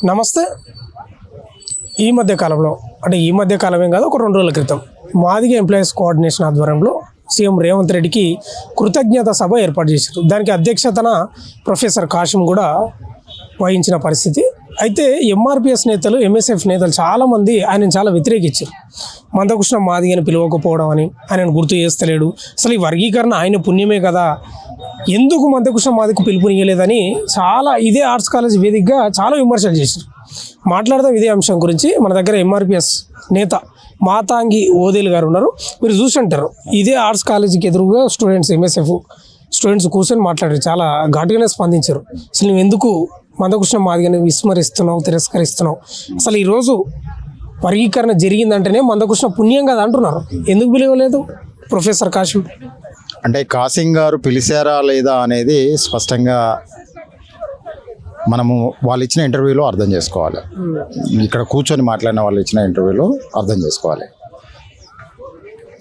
నమస్తే. ఈ మధ్య కాలంలో అంటే ఈ మధ్య కాలమేం కాదు, ఒక 2 రోజుల క్రితం మాదిగ ఎంప్లాయీస్ కోఆర్డినేషన్ ఆధ్వర్యంలో సీఎం రేవంత్ రెడ్డికి కృతజ్ఞత సభ ఏర్పాటు చేశారు. దానికి అధ్యక్షతన ప్రొఫెసర్ కాశం కూడా వహించిన పరిస్థితి. అయితే ఎంఆర్పిఎస్ నేతలు, ఎంఎస్ఎఫ్ నేతలు చాలామంది ఆయనను చాలా వ్యతిరేకించారు. మందకృష్ణ మాదిగని పిలవకపోవడం అని, ఆయనను గుర్తు చేస్తలేడు, అసలు ఈ వర్గీకరణ ఆయన పుణ్యమే కదా, ఎందుకు మందకృష్ణ మాదిగకు పిలుపునియలేదని చాలా ఇదే ఆర్ట్స్ కాలేజ్ వేదికగా చాలా విమర్శలు చేశారు. మాట్లాడదాం ఇదే అంశం గురించి. మన దగ్గర ఎంఆర్పిఎస్ నేత మాతాంగి ఓదేలు గారు ఉన్నారు. మీరు చూసుంటారు, ఇదే ఆర్ట్స్ కాలేజీకి ఎదురుగా స్టూడెంట్స్, ఎంఎస్ఎఫ్ స్టూడెంట్స్ కూర్చొని మాట్లాడారు, చాలా ఘాటుగానే స్పందించారు. అసలు నువ్వు ఎందుకు మందకృష్ణ మాదిగని విస్మరిస్తున్నావు, తిరస్కరిస్తున్నావు, అసలు ఈరోజు వర్గీకరణ జరిగిందంటేనే మందకృష్ణ పుణ్యం కదా అంటున్నారు, ఎందుకు పిలవలేదు ప్రొఫెసర్ కాశం? అంటే కాసిం గారు పిలిచారా లేదా అనేది స్పష్టంగా మనము వాళ్ళు ఇచ్చిన ఇంటర్వ్యూలో అర్థం చేసుకోవాలి. ఇక్కడ కూర్చొని మాట్లాడిన వాళ్ళు ఇచ్చిన ఇంటర్వ్యూలో అర్థం చేసుకోవాలి.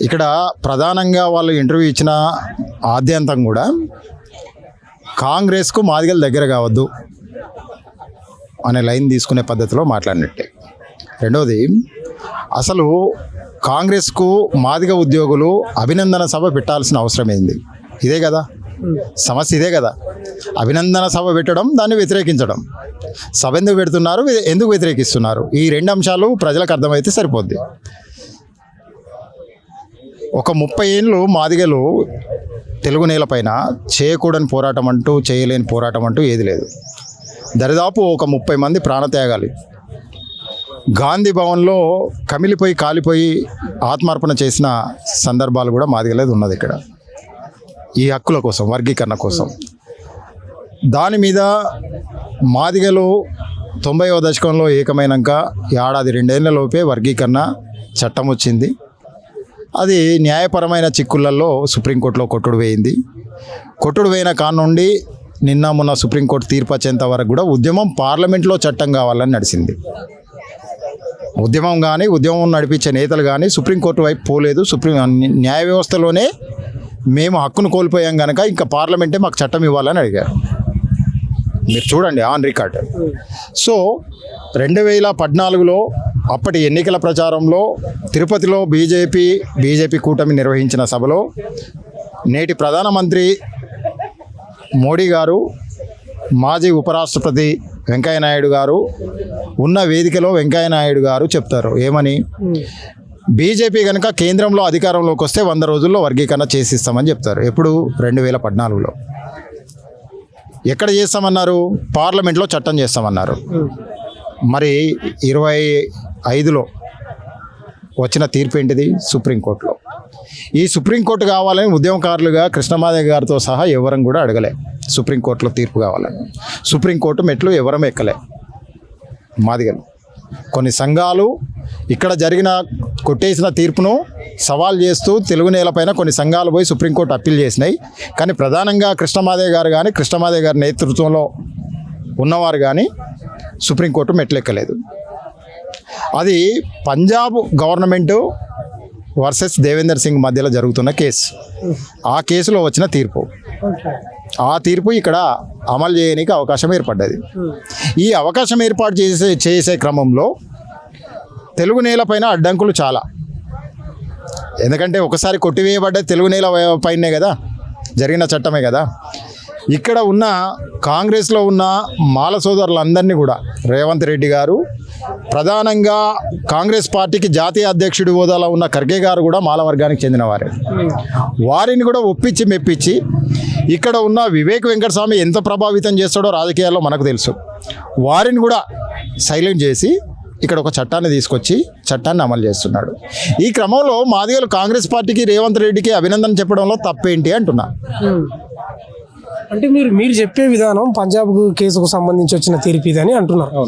ఇక్కడ ప్రధానంగా వాళ్ళు ఇంటర్వ్యూ ఇచ్చిన ఆద్యంతం కూడా కాంగ్రెస్కు మాదిగలు దగ్గర కావద్దు అనే లైన్ తీసుకునే పద్ధతిలో మాట్లాడినట్టే. రెండవది, అసలు కాంగ్రెస్కు మాదిగ ఉద్యోగులు అభినందన సభ పెట్టాల్సిన అవసరం ఏంది? ఇదే కదా సమస్య, ఇదే కదా. అభినందన సభ పెట్టడం, దాన్ని వ్యతిరేకించడం. సభ ఎందుకు పెడుతున్నారు, ఎందుకు వ్యతిరేకిస్తున్నారు, ఈ 2 అంశాలు ప్రజలకు అర్థమైతే సరిపోద్ది. ఒక 30 ఏళ్ళు మాదిగలు తెలుగు నేలపైన చేయకూడని పోరాటం అంటూ, చేయలేని పోరాటం అంటూ ఏది లేదు. దరిదాపు ఒక 30 మంది ప్రాణత్యాగాలు, గాంధీ భవన్లో కమిలిపోయి కాలిపోయి ఆత్మార్పణ చేసిన సందర్భాలు కూడా మాదిగలేదు ఉన్నది ఇక్కడ, ఈ హక్కుల కోసం, వర్గీకరణ కోసం. దాని మీద మాదిగలు 90వ దశకంలో ఏకమైనాక ఏడాది 2 ఏళ్లలోపే వర్గీకరణ చట్టం వచ్చింది. అది న్యాయపరమైన చిక్కులలో సుప్రీంకోర్టులో కొట్టుడు వేయింది. కొట్టుడు వేయిన కానుండి నిన్న మొన్న సుప్రీంకోర్టు తీర్పు వచ్చేంత వరకు కూడా ఉద్యమం పార్లమెంట్లో చట్టం కావాలని నడిచింది. ఉద్యమం నడిపించే నేతలు కానీ సుప్రీంకోర్టు వైపు పోలేదు. న్యాయ వ్యవస్థలోనే మేము హక్కును కోల్పోయాం కనుక ఇంకా పార్లమెంటే మాకు చట్టం ఇవ్వాలని అడిగారు. మీరు చూడండి ఆన్ రికార్డ్. సో 2014లో అప్పటి ఎన్నికల ప్రచారంలో తిరుపతిలో బీజేపీ కూటమి నిర్వహించిన సభలో నేటి ప్రధానమంత్రి మోడీ గారు, మాజీ ఉపరాష్ట్రపతి వెంకయ్యనాయుడు గారు ఉన్న వేదికలో వెంకయ్యనాయుడు గారు చెప్తారు ఏమని, బీజేపీ కనుక కేంద్రంలో అధికారంలోకి వస్తే 100 రోజుల్లో వర్గీకరణ చేసిస్తామని చెప్తారు. ఎప్పుడు? 2014లో. ఎక్కడ చేస్తామన్నారు? పార్లమెంట్లో చట్టం చేస్తామన్నారు. మరి 25లో వచ్చిన తీర్పు ఏంటిది? సుప్రీంకోర్టులో. ఈ సుప్రీంకోర్టు కావాలని ఉద్యమకారులుగా కృష్ణమాదేవి గారితో సహా ఎవరం కూడా అడగలే సుప్రీంకోర్టులో తీర్పు కావాలని. సుప్రీంకోర్టు మెట్లు ఎవరం ఎక్కలే మాదిగలు. కొన్ని సంఘాలు ఇక్కడ జరిగిన కొట్టేసిన తీర్పును సవాల్ చేస్తూ తెలుగు నేలపైన కొన్ని సంఘాలు పోయి సుప్రీంకోర్టు అప్పీల్ చేసినాయి. కానీ ప్రధానంగా కృష్ణమాదేవి గారు కానీ, కృష్ణమాదేవి గారి నేతృత్వంలో ఉన్నవారు కానీ సుప్రీంకోర్టు మెట్లెక్కలేదు. అది పంజాబ్ గవర్నమెంటు వర్సెస్ దేవేందర్ సింగ్ మధ్యలో జరుగుతున్న కేసు. ఆ కేసులో వచ్చిన తీర్పు, ఆ తీర్పు ఇక్కడ అమలు చేయడానికి అవకాశం ఏర్పడ్డది. ఈ అవకాశం ఏర్పాటు చేసే క్రమంలో తెలుగు నేలపైన అడ్డంకులు చాలా. ఎందుకంటే ఒకసారి కొట్టివేయబడ్డది తెలుగు నేల పైనే కదా, జరిగిన చట్టమే కదా. ఇక్కడ ఉన్న కాంగ్రెస్లో ఉన్న మాల సోదరులందరినీ కూడా రేవంత్ రెడ్డి గారు, ప్రధానంగా కాంగ్రెస్ పార్టీకి జాతీయ అధ్యక్షుడి హోదాలో ఉన్న ఖర్గే గారు కూడా మాల వర్గానికి చెందిన వారే. వారిని కూడా ఒప్పించి మెప్పించి ఇక్కడ ఉన్న వివేక్ వెంకటస్వామి ఎంత ప్రభావితం చేస్తాడో రాజకీయాల్లో మనకు తెలుసు. వారిని కూడా సైలెంట్ చేసి ఇక్కడ ఒక చట్టాన్ని తీసుకొచ్చి చట్టాన్ని అమలు చేస్తున్నాడు. ఈ క్రమంలో మాదిగలు కాంగ్రెస్ పార్టీకి, రేవంత్ రెడ్డికి అభినందన చెప్పడంలో తప్పేంటి అంటున్నా. అంటే మీరు చెప్పే విధానం పంజాబ్ కేసుకు సంబంధించి వచ్చిన తీర్పు ఇదని అంటున్నారు.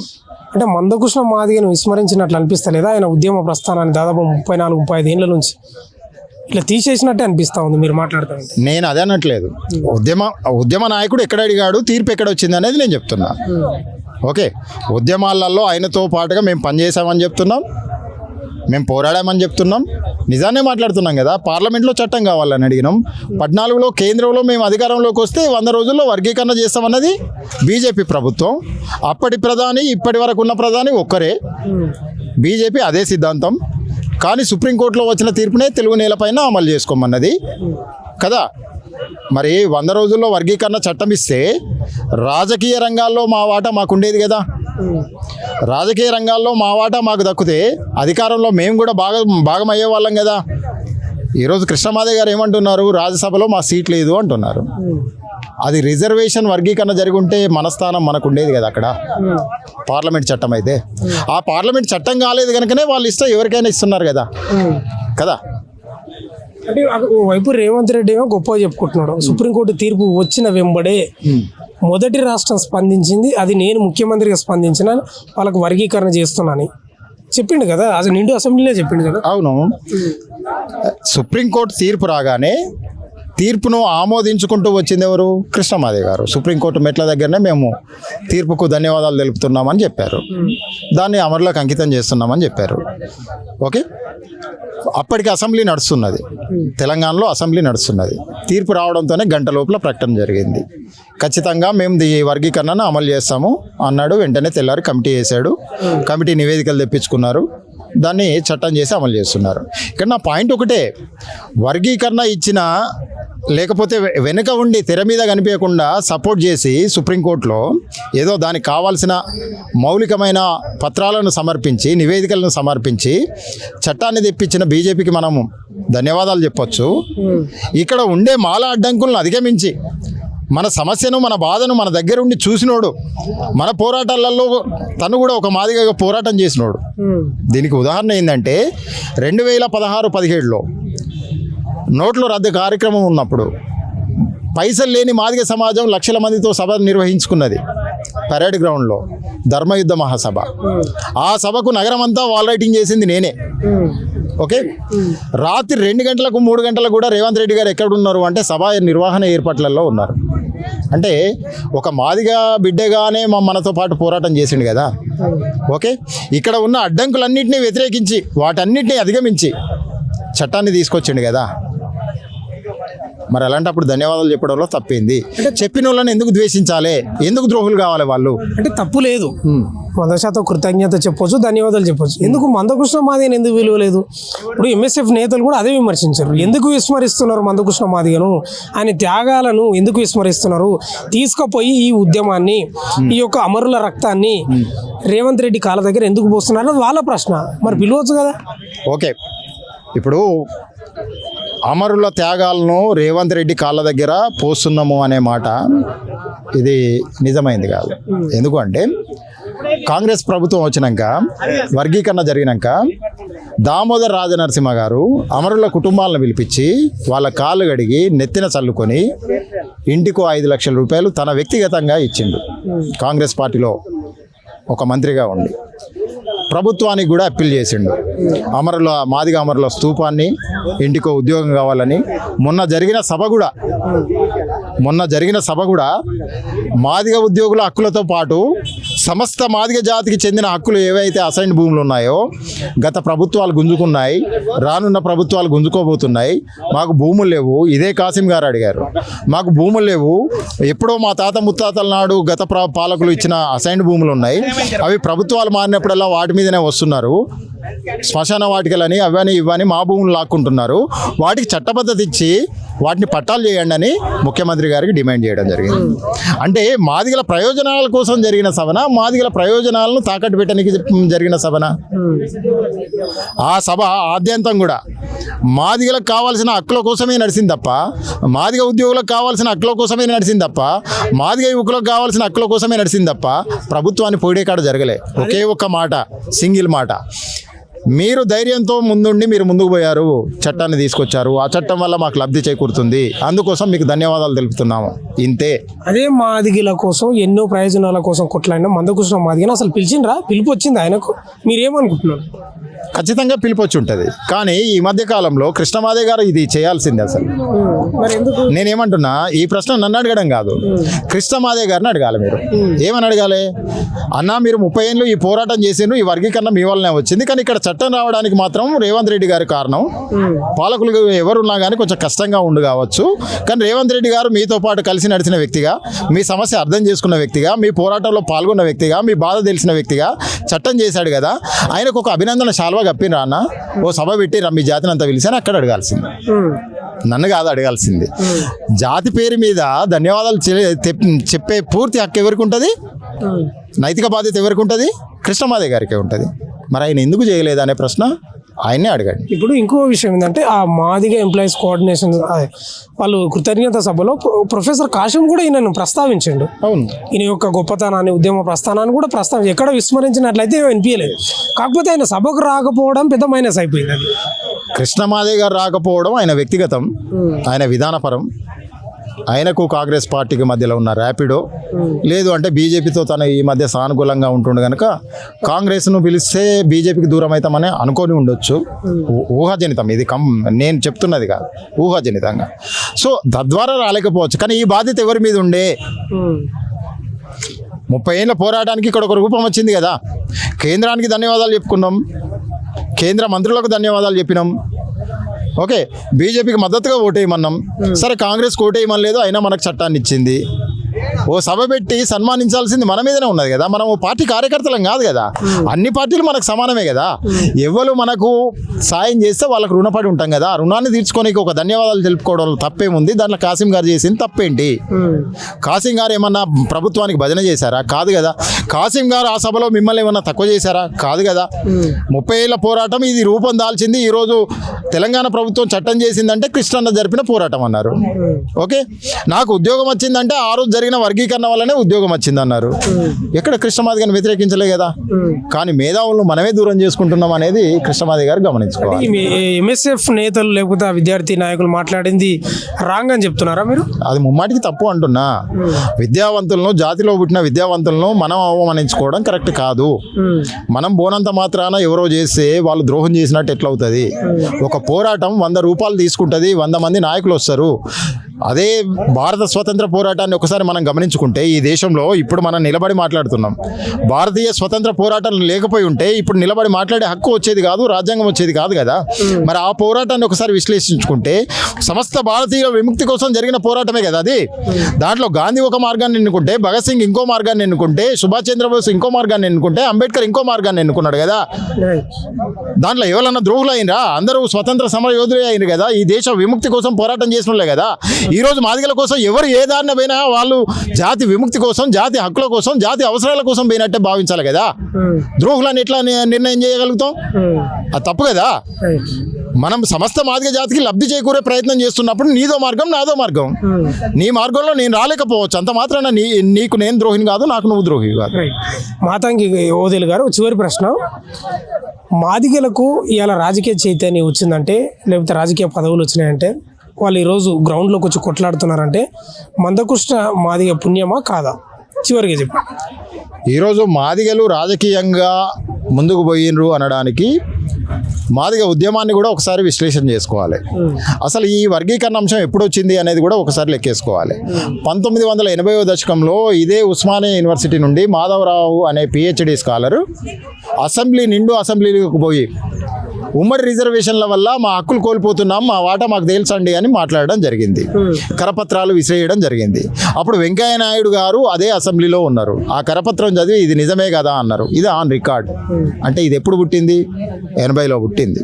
అంటే మందకృష్ణ మాదిగను విస్మరించినట్లు అనిపిస్తలేదా? ఆయన ఉద్యమ ప్రస్థానాన్ని దాదాపు 34-35 ఏళ్ళ నుంచి ఇట్లా తీసేసినట్టే అనిపిస్తూ ఉంది మీరు మాట్లాడుతూ. నేను అదే అనట్లేదు. ఉద్యమ నాయకుడు ఎక్కడ అడిగాడు, తీర్పు ఎక్కడ వచ్చింది అనేది నేను చెప్తున్నా. ఓకే, ఉద్యమాలలో ఆయనతో పాటుగా మేము పనిచేసామని చెప్తున్నాం. మేము పోరాడామని చెప్తున్నాం, నిజాన్నే మాట్లాడుతున్నాం కదా. పార్లమెంట్లో చట్టం కావాలని అడిగినాం. 14లో కేంద్రంలో మేము అధికారంలోకి వస్తే 100 రోజుల్లో వర్గీకరణ చేస్తామన్నది బీజేపీ ప్రభుత్వం. అప్పటి ప్రధాని ఇప్పటి వరకు ఉన్న ప్రధాని ఒక్కరే, బీజేపీ అదే సిద్ధాంతం. కానీ సుప్రీంకోర్టులో వచ్చిన తీర్పునే తెలుగు నేలపైన అమలు చేసుకోమన్నది కదా. మరి 100 రోజుల్లో వర్గీకరణ చట్టం ఇస్తే రాజకీయ రంగాల్లో మా వాటా మాకుండేది కదా. రాజకీయ రంగాల్లో మా వాటా మాకు దక్కితే అధికారంలో మేము కూడా భాగం అయ్యే వాళ్ళం కదా. ఈరోజు కృష్ణమాదేవి గారు ఏమంటున్నారు, రాజ్యసభలో మా సీట్ లేదు అంటున్నారు. అది రిజర్వేషన్ వర్గీకరణ జరిగి ఉంటే మన స్థానం మనకు ఉండేది కదా అక్కడ, పార్లమెంట్ చట్టం అయితే. ఆ పార్లమెంట్ చట్టం కాలేదు కనుకనే వాళ్ళు ఇష్టం ఎవరికైనా ఇస్తున్నారు కదా కదా. అంటే వైపు రేవంత్ రెడ్డి ఏమో గొప్పగా చెప్పుకుంటున్నాడు. సుప్రీంకోర్టు తీర్పు వచ్చిన వెంబడే మొదటి రాష్ట్రం స్పందించింది, అది నేను ముఖ్యమంత్రిగా స్పందించిన వాళ్ళకు వర్గీకరణ చేస్తున్నానని చెప్పిండు కదా. అసలు నిండు అసెంబ్లీలో చెప్పిండు కదా. అవును, సుప్రీంకోర్టు తీర్పు రాగానే తీర్పును ఆమోదించుకుంటూ వచ్చింది ఎవరు? కృష్ణమాదేవి గారు. సుప్రీంకోర్టు మెట్ల దగ్గరనే మేము తీర్పుకు ధన్యవాదాలు తెలుపుతున్నామని చెప్పారు, దాన్ని అమరులకు అంకితం చేస్తున్నామని చెప్పారు. ఓకే, అప్పటికి అసెంబ్లీ నడుస్తున్నది, తెలంగాణలో అసెంబ్లీ నడుస్తున్నది. తీర్పు రావడంతోనే గంట లోపల ప్రకటన జరిగింది. ఖచ్చితంగా మేము ఈ వర్గీకరణను అమలు చేస్తాము అన్నాడు. వెంటనే తెల్లారి కమిటీ వేశాడు, కమిటీ నివేదికలు తెప్పించుకున్నారు, దాన్ని చట్టం చేసి అమలు చేస్తున్నారు. ఇక్కడ నా పాయింట్ ఒకటే, వర్గీకరణ ఇచ్చిన లేకపోతే వెనుక ఉండి తెర మీద కనిపించకుండా సపోర్ట్ చేసి సుప్రీంకోర్టులో ఏదో దానికి కావాల్సిన మౌలికమైన పత్రాలను సమర్పించి నివేదికలను సమర్పించి చట్టాన్ని తెప్పించిన బీజేపీకి మనము ధన్యవాదాలు చెప్పొచ్చు. ఇక్కడ ఉండే మాల అడ్డంకులను అధిగమించి మన సమస్యను మన బాధను మన దగ్గర ఉండి చూసినోడు, మన పోరాటాలలో తను కూడా ఒక మాదిరిగా పోరాటం చేసినోడు. దీనికి ఉదాహరణ ఏంటంటే 2016-17లో నోట్ల రద్దు కార్యక్రమం ఉన్నప్పుడు పైసలు లేని మాదిగ సమాజం లక్షల మందితో సభ నిర్వహించుకున్నది పరేడ్ గ్రౌండ్లో, ధర్మయుద్ధ మహాసభ. ఆ సభకు నగరం అంతా వాల్ రైటింగ్ చేసింది నేనే. ఓకే, రాత్రి 2 గంటలకు 3 గంటలకు కూడా రేవంత్ రెడ్డి గారు ఎక్కడ ఉన్నారు అంటే సభ నిర్వహణ ఏర్పాట్లలో ఉన్నారు. అంటే ఒక మాదిగా బిడ్డగానే మనతో పాటు పోరాటం చేసిండు కదా. ఓకే, ఇక్కడ ఉన్న అడ్డంకులన్నింటినీ వ్యతిరేకించి వాటన్నిటిని అధిగమించి చట్టాన్ని తీసుకొచ్చిండు కదా. మరి అలాంటప్పుడు ధన్యవాదాలు చెప్పడంలో తప్పింది. చెప్పిన వాళ్ళని ఎందుకు ద్వేషించాలి, ఎందుకు ద్రోహులు కావాలి వాళ్ళు? అంటే తప్పు లేదు, 100% కృతజ్ఞత చెప్పొచ్చు, ధన్యవాదాలు చెప్పొచ్చు. ఎందుకు మందకృష్ణ మాదిగను ఎందుకు విలువ లేదు? ఇప్పుడు ఎంఎస్ఎఫ్ నేతలు కూడా అదే విమర్శించారు. ఎందుకు విస్మరిస్తున్నారు మందకృష్ణ మాదిగను, ఆయన త్యాగాలను ఎందుకు విస్మరిస్తున్నారు? తీసుకుపోయి ఈ ఉద్యమాన్ని, ఈ యొక్క అమరుల రక్తాన్ని రేవంత్ రెడ్డి కాళ్ళ దగ్గర ఎందుకు పోస్తున్నారు? వాళ్ళ ప్రశ్న. మరి పిలవచ్చు కదా. ఓకే, ఇప్పుడు అమరుల త్యాగాలను రేవంత్ రెడ్డి కాళ్ళ దగ్గర పోస్తున్నాము అనే మాట ఇది నిజమైంది కాదు. ఎందుకంటే కాంగ్రెస్ ప్రభుత్వం వచ్చినాక, వర్గీకరణ జరిగినాక దామోదర్ రాజనరసింహ గారు అమరుల కుటుంబాలను పిలిపించి వాళ్ళ కాళ్ళు కడిగి నెత్తిన చల్లుకొని ఇంటికో 5 లక్షల రూపాయలు తన వ్యక్తిగతంగా ఇచ్చిండు. కాంగ్రెస్ పార్టీలో ఒక మంత్రిగా ఉండి ప్రభుత్వానికి కూడా అప్పీల్ చేసిండు. మాదిగ అమరుల స్తూపాన్ని, ఇంటికో ఉద్యోగం కావాలని. మొన్న జరిగిన సభ కూడా మాదిగ ఉద్యోగుల హక్కులతో పాటు సమస్త మాదిగ జాతికి చెందిన హక్కులు ఏవైతే అసైన్ భూములు ఉన్నాయో గత ప్రభుత్వాలు గుంజుకున్నాయి, రానున్న ప్రభుత్వాలు గుంజుకోబోతున్నాయి. మాకు భూములు లేవు. ఇదే కాసిం గారు అడిగారు, మాకు భూములు లేవు, ఎప్పుడో మా తాత ముత్తాతల నాడు గత పాలకులు ఇచ్చిన అసైన్ భూములు ఉన్నాయి, అవి ప్రభుత్వాలు మారినప్పుడల్లా వాటి మీదనే వస్తున్నారు, శ్మశాన వాటికలని అవని ఇవని మా భూములు లాక్కుంటున్నారు, వాటికి చట్టబద్ధత ఇచ్చి వాటిని పట్టాలు చేయండి అని ముఖ్యమంత్రి గారికి డిమాండ్ చేయడం జరిగింది. అంటే మాదిగల ప్రయోజనాల కోసం జరిగిన సభన, మాదిగల ప్రయోజనాలను తాకట్టు పెట్టడానికి జరిగిన సభన? ఆ సభ ఆద్యంతం కూడా మాదిగలకు కావాల్సిన హక్కుల కోసమే నడిచింది తప్ప, మాదిగ ఉద్యోగులకు కావాల్సిన హక్కుల కోసమే నడిచింది తప్ప, మాదిగ యువకులకు కావాల్సిన హక్కుల కోసమే నడిచింది తప్ప ప్రభుత్వాన్ని పొగిడే కాడ జరగలే. ఒకే ఒక్క మాట, సింగిల్ మాట, మీరు ధైర్యంతో ముందుండి మీరు ముందుకు పోయారు, చట్టాన్ని తీసుకొచ్చారు, ఆ చట్టం వల్ల మాకు లబ్ధి చేకూరుతుంది, అందుకోసం మీకు ధన్యవాదాలు తెలుపుతున్నాము, ఇంతే. అదే మాదిగల కోసం ఎన్నో ప్రయోజనాల కోసం కొట్లాడిన మందకృష్ణ మాదిగని అసలు పిలిచిండ్రా? పిలుపు వచ్చింది ఆయనకు? మీరేమనుకుంటున్నారు? ఖచ్చితంగా పిలుపు వచ్చి ఉంటుంది. కానీ ఈ మధ్య కాలంలో కృష్ణమాదేవి గారు ఇది చేయాల్సిందే. అసలు నేనేమంటున్నా, ఈ ప్రశ్న నన్ను అడగడం కాదు, కృష్ణమాదేవి గారిని అడగాలి. మీరు ఏమని అడగాలి? అన్నా, మీరు 30 ఏళ్ళు ఈ పోరాటం చేసిండ్రు, ఈ వర్గీకరణ మీ వల్లనే వచ్చింది, కానీ ఇక్కడ చట్టం రావడానికి మాత్రం రేవంత్ రెడ్డి గారి కారణం. పాలకులు ఎవరున్నా కానీ కొంచెం కష్టంగా ఉండు కావచ్చు, కానీ రేవంత్ రెడ్డి గారు మీతో పాటు కలిసి నడిచిన వ్యక్తిగా, మీ సమస్య అర్థం చేసుకున్న వ్యక్తిగా, మీ పోరాటంలో పాల్గొన్న వ్యక్తిగా, మీ బాధ తెలిసిన వ్యక్తిగా చట్టం చేశాడు కదా, ఆయనకు ఒక అభినందన శాల్వా కప్పిన అన్న, ఓ సభ పెట్టి మీ జాతిని అంతా పిలిచాను అక్కడ అడగాల్సింది, నన్ను కాదు అడగాల్సింది. జాతి పేరు మీద ధన్యవాదాలు చెప్పే పూర్తి హక్కు ఎవరికి ఉంటుంది? నైతిక బాధ్యత ఎవరికి ఉంటుంది? కృష్ణమాదే గారికి ఉంటుంది. మరి ఆయన ఎందుకు చేయలేదు అనే ప్రశ్న ఆయన్నే అడగండి. ఇప్పుడు ఇంకో విషయం ఏంటంటే ఆ మాదిగ ఎంప్లాయీస్ కోఆర్డినేషన్ వాళ్ళు కృతజ్ఞత సభలో ప్రొఫెసర్ కాశం కూడా ఈయనను ప్రస్తావించండు. అవును, ఈయన యొక్క గొప్పతనాన్ని, ఉద్యమ ప్రస్థానాన్ని కూడా ఎక్కడ విస్మరించినట్లయితే వినిపించలేదు. కాకపోతే ఆయన సభకు రాకపోవడం పెద్ద మైనస్ అయిపోయింది. అది కృష్ణమాదే గారు రాకపోవడం ఆయన వ్యక్తిగతం, ఆయన విధానపరం. ఆయనకు కాంగ్రెస్ పార్టీకి మధ్యలో ఉన్న ర్యాపిడో, లేదు అంటే బీజేపీతో తను ఈ మధ్య సానుకూలంగా ఉంటుండే కనుక కాంగ్రెస్ను పిలిస్తే బీజేపీకి దూరం అవుతామని అనుకొని ఉండొచ్చు. ఊహాజనితం ఇది, నేను చెప్తున్నది కాదు, ఊహాజనితంగా. సో తద్వారా రాలేకపోవచ్చు. కానీ ఈ బాధ్యత ఎవరి మీద ఉండే? 30 ఏళ్ళ పోరాటానికి ఇక్కడ ఒక రూపం వచ్చింది కదా. కేంద్రానికి ధన్యవాదాలు చెప్పుకున్నాం, కేంద్ర మంత్రులకు ధన్యవాదాలు చెప్పినాం, ఓకే, బీజేపీకి మద్దతుగా ఓటేయమన్నాం. సరే, కాంగ్రెస్ ఓటేయమని లేదు, అయినా మనకు చట్టాన్ని ఇచ్చింది. ఓ సభ పెట్టి సన్మానించాల్సింది మన మీదనే ఉన్నది కదా. మనం పార్టీ కార్యకర్తలం కాదు కదా, అన్ని పార్టీలు మనకు సమానమే కదా. ఎవరు మనకు సాయం చేస్తే వాళ్ళకు రుణపడి ఉంటాం కదా. ఆ రుణాన్ని తీర్చుకోనికి ఒక ధన్యవాదాలు తెలుపుకోవడం తప్పేముంది? దాంట్లో కాసిం గారు చేసింది తప్పేంటి? కాసిం గారు ఏమన్నా ప్రభుత్వానికి భజన చేశారా? కాదు కదా. కాసిం గారు ఆ సభలో మిమ్మల్ని ఏమన్నా తక్కువ చేశారా? కాదు కదా. 30 ఏళ్ళ పోరాటం ఇది రూపం దాల్చింది. ఈరోజు తెలంగాణ ప్రభుత్వం చట్టం చేసిందంటే కృష్ణన్న జరిపిన పోరాటం అన్నారు. ఓకే, నాకు ఉద్యోగం వచ్చిందంటే ఆ రోజు జరిగిన వర్గీకరణ వల్లనే ఉద్యోగం వచ్చింది అన్నారు. ఎక్కడ కృష్ణమాది గారిని వ్యతిరేకించలే కదా. కానీ మేధావులను మనమే దూరం చేసుకుంటున్నాం అనేది కృష్ణమాది గారు గమనించుకోవాలి. ఎంఎస్ఎఫ్ నేతలు లేకపోతే ఆ విద్యార్థి నాయకులు మాట్లాడింది రాంగ్ అని చెప్తున్నారా మీరు? అది ముమ్మాటికి తప్పు అంటున్నా. విద్యావంతులను, జాతిలో పుట్టిన విద్యావంతులను మనం అవమానించుకోవడం కరెక్ట్ కాదు. మనం బోనంత మాత్రాన ఎవరో చేస్తే వాళ్ళు ద్రోహం చేసినట్టు ఎట్లవుతుంది? ఒక పోరాటం 100 రూపాయలు తీసుకుంటుంది, 100 మంది నాయకులు వస్తారు. అదే భారత స్వతంత్ర పోరాటాన్ని ఒకసారి మనం గమనించుకుంటే ఈ దేశంలో ఇప్పుడు మనం నిలబడి మాట్లాడుతున్నాం. భారతీయ స్వతంత్ర పోరాటం లేకపోయి ఉంటే ఇప్పుడు నిలబడి మాట్లాడే హక్కు వచ్చేది కాదు, రాజ్యాంగం వచ్చేది కాదు కదా. మరి ఆ పోరాటాన్ని ఒకసారి విశ్లేషించుకుంటే సమస్త భారతీయ విముక్తి కోసం జరిగిన పోరాటమే కదా అది. దాంట్లో గాంధీ ఒక మార్గాన్ని ఎన్నుకుంటే, భగత్ సింగ్ ఇంకో మార్గాన్ని ఎన్నుకుంటే, సుభాష్ చంద్రబోస్ ఇంకో మార్గాన్ని ఎన్నుకుంటే, అంబేద్కర్ ఇంకో మార్గాన్ని ఎన్నుకున్నాడు కదా. దాంట్లో ఎవరన్నా ద్రోహులు అయినరా? అందరూ స్వతంత్ర సమర యోధులే అయినారు కదా. ఈ దేశ విముక్తి కోసం పోరాటం చేసినోళ్ళే కదా. ఈరోజు మాదిగల కోసం ఎవరు ఏ దారిన పోయినా వాళ్ళు జాతి విముక్తి కోసం, జాతి హక్కుల కోసం, జాతి అవసరాల కోసం పోయినట్టే భావించాలి కదా. ద్రోహులని ఎట్లా నిర్ణయం చేయగలుగుతాం? అది తప్పు కదా. మనం సమస్త మాదిగ జాతికి లబ్ధి చేకూరే ప్రయత్నం చేస్తున్నప్పుడు నీదో మార్గం, నాదో మార్గం. నీ మార్గంలో నేను రాలేకపోవచ్చు, అంత మాత్రాన నీకు నేను ద్రోహిని కాదు, నాకు నువ్వు ద్రోహి కాదు. మాతంగి ఓదేలు గారు, చివరి ప్రశ్న. మాదిగలకు ఇవాళ రాజకీయ చైతన్యం వచ్చిందంటే, లేకపోతే రాజకీయ పదవులు వచ్చినాయంటే, వాళ్ళు ఈరోజు గ్రౌండ్లోకి వచ్చి కొట్లాడుతున్నారంటే మందకృష్ణ మాదిగ పుణ్యమా కాదా? చివరిగా చెప్పు. ఈరోజు మాదిగలు రాజకీయంగా ముందుకు పోయినరు అనడానికి మాదిగ ఉద్యమాన్ని కూడా ఒకసారి విశ్లేషణ చేసుకోవాలి. అసలు ఈ వర్గీకరణ అంశం ఎప్పుడు వచ్చింది అనేది కూడా ఒకసారి లెక్కేసుకోవాలి. 1980వ దశకంలో ఇదే ఉస్మానియా యూనివర్సిటీ నుండి మాధవరావు అనే PhD స్కాలరు నిండు అసెంబ్లీకి పోయి ఉమ్మడి రిజర్వేషన్ల వల్ల మా హక్కులు కోల్పోతున్నాం, మా వాటా మాకు తెలుసండి అని మాట్లాడడం జరిగింది. కరపత్రాలు విసిరేయడం జరిగింది. అప్పుడు వెంకయ్య నాయుడు గారు అదే అసెంబ్లీలో ఉన్నారు. ఆ కరపత్రం చదివి ఇది నిజమే కదా అన్నారు. ఇది ఆన్ రికార్డ్. అంటే ఇది ఎప్పుడు పుట్టింది? 80లో పుట్టింది.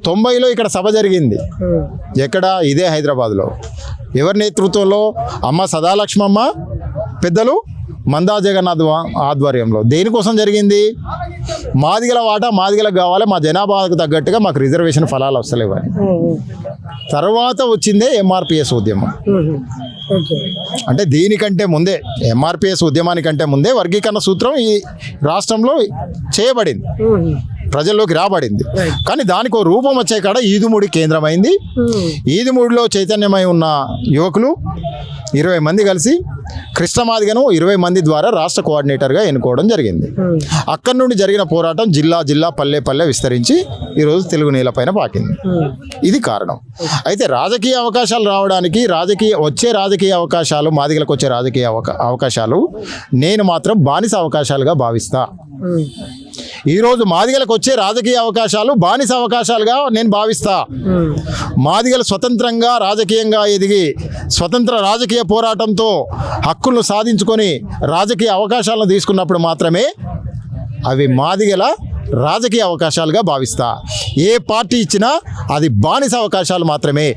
90లో ఇక్కడ సభ జరిగింది. ఎక్కడ? ఇదే హైదరాబాద్లో. ఎవరి నేతృత్వంలో? అమ్మ సదాలక్ష్మమ్మ, పెద్దలు మందా జగన్నాథ్ ఆధ్వర్యంలో. దేనికోసం జరిగింది? మాదిగల వాటా మాదిగలకు కావాలి, మా జనాభాకు తగ్గట్టుగా మాకు రిజర్వేషన్ ఫలాలు వస్తలేవని. తర్వాత వచ్చిందే MRPS ఉద్యమం. అంటే దీనికంటే ముందే, MRPS ఉద్యమానికంటే ముందే వర్గీకరణ సూత్రం ఈ రాష్ట్రంలో చేయబడింది, ప్రజల్లోకి రాబడింది. కానీ దానికి రూపం వచ్చే కాడ ఈదుమూడి కేంద్రమైంది. ఈదుమూడిలో చైతన్యమై ఉన్న యువకులు 20 మంది కలిసి కృష్ణమాదిగను 20 మంది ద్వారా రాష్ట్ర కోఆర్డినేటర్గా ఎన్నుకోవడం జరిగింది. అక్కడి నుండి జరిగిన పోరాటం జిల్లా జిల్లా, పల్లె పల్లె విస్తరించి ఈరోజు తెలుగు నేలపైన పాకింది. ఇది కారణం. అయితే రాజకీయ అవకాశాలు రావడానికి, వచ్చే రాజకీయ అవకాశాలు, మాదిగలకు వచ్చే రాజకీయ అవకాశాలు నేను మాత్రం బానిస అవకాశాలుగా భావిస్తా. ఈరోజు మాదిగలకు వచ్చే రాజకీయ అవకాశాలు బానిస అవకాశాలుగా నేను భావిస్తా. మాదిగలు స్వతంత్రంగా రాజకీయంగా ఎదిగి స్వతంత్ర రాజకీయ పోరాటంతో హక్కులను సాధించుకొని రాజకీయ అవకాశాలను తీసుకున్నప్పుడు మాత్రమే అవి మాదిగల రాజకీయ అవకాశాలుగా భావిస్తా. ఏ పార్టీ ఇచ్చినా అది బానిస అవకాశాలు మాత్రమే.